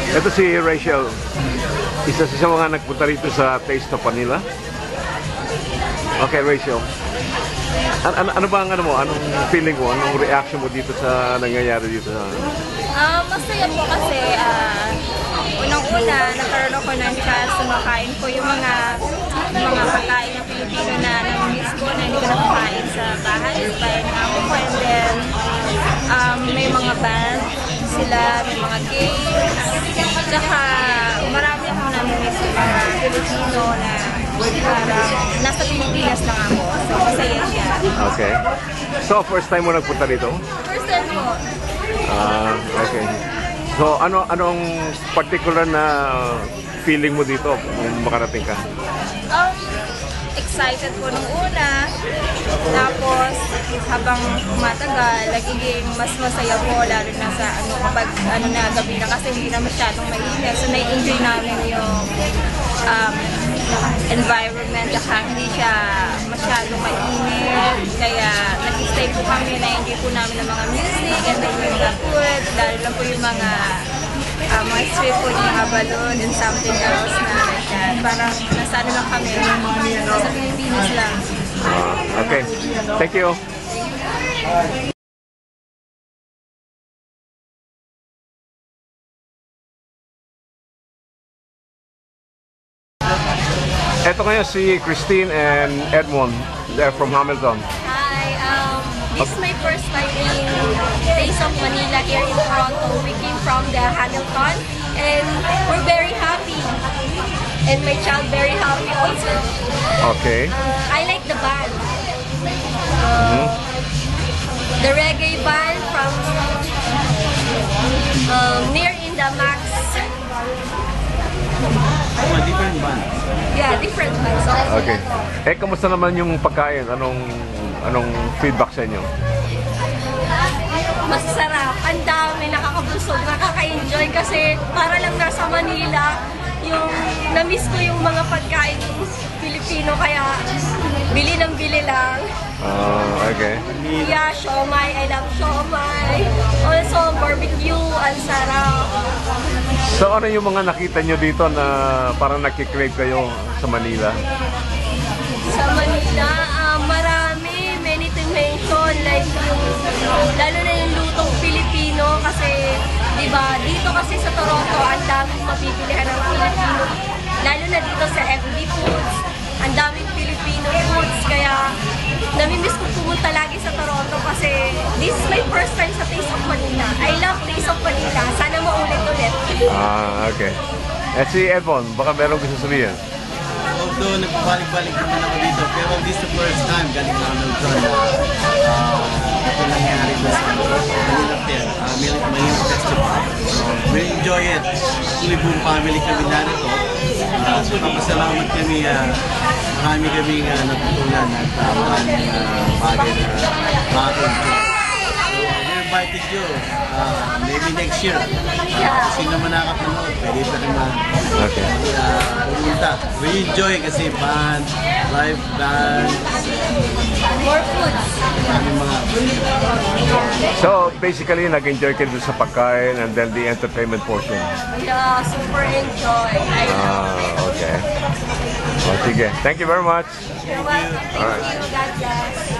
Ito si Rachel. Isa sa mga nagpunta rito sa Taste of Manila. Okay, Rachel. Ano ba ang anong feeling mo? Anong reaction mo dito sa nangyayari dito? Masaya po kasi unang-una nagkaroon ako ng chance na makain ko yung mga pagkain ng Pilipino na nami-miss ko na hindi ko nakakain sa bahay. Bayan ng amo ko. And then may mga band sila, may mga games. Tsaka marami akong nami-miss yung mga Pilipino na parang nasa Pilipinas lang ako. So masaya siya. Okay. So first time mo nagpunta dito? First time po. Okay. So anong particular na feeling mo dito kung makarating ka? Excited po nung una. Tapos habang tumatagal, nagiging mas masaya po lalo na sa kapag na gabi na kasi hindi na masyadong mainit. So na-enjoy namin yung environment at hindi siya masyadong mainit. Kaya nag-stay po kami, na-enjoy po namin ng mga music and then yung mga food, lalo na po yung mga street food, mga balloon and something else na parang nasa lang kami, nasa Pilipinas lang. Okay, thank you. Ito ngayon si Christine and Edmond. They're from Hamilton. Hi, this is my first time in Taste of Manila here in Toronto. We came from the Hamilton and we're very happy. And my child very happy also. Okay. I like the band. The reggae band from near in the Max. Different bands. Yeah, different bands also. Okay. Kamusta naman yung pagkain? Anong feedback sa inyo? Masarap. Ang dami, nakakabusog, nakaka-enjoy kasi para lang nasa Manila. Yung na-miss ko yung mga pagkain ng Pilipino kaya bili ng bili lang. Okay. Yeah, siomai. I love siomai. Also, barbecue. Ang sarap. So ano yung mga nakita nyo dito na parang nakikrave kayo sa Manila? Sa Manila, marami. Many to mention. Like yung, lalo na yung lutong Pilipino kasi diba, dito kasi sa Toronto, ang daming mapipilihan ng Pilipino. Lalo na dito sa FB Foods, ang daming Filipino foods. Kaya, namimiss ko pumunta lagi sa Toronto kasi this is my first time sa Taste of Manila. I love Taste of Manila. Sana maulit-ulit. Okay. Si Edmond, baka meron gusto sabihin? Although nagpabalik-balik naman ako dito, pero this is the first time galing na Hamilton ito nangyari ko sa Manila Fair, Manila Festival. We enjoy it. Actually, buong family kami narito. Papasalamat kami, marami kami natutunan at maraming bagay na makakontrol. We invited you, maybe next year. Sino man nakapanood, pwede pa naman pumunta. We enjoy kasi band, live bands, More foods. So basically, nag-enjoy kayo sa pagkain and then the entertainment portion? Yeah, super enjoy. Okay. Sige. Thank you very much. You're welcome. Thank you. God bless.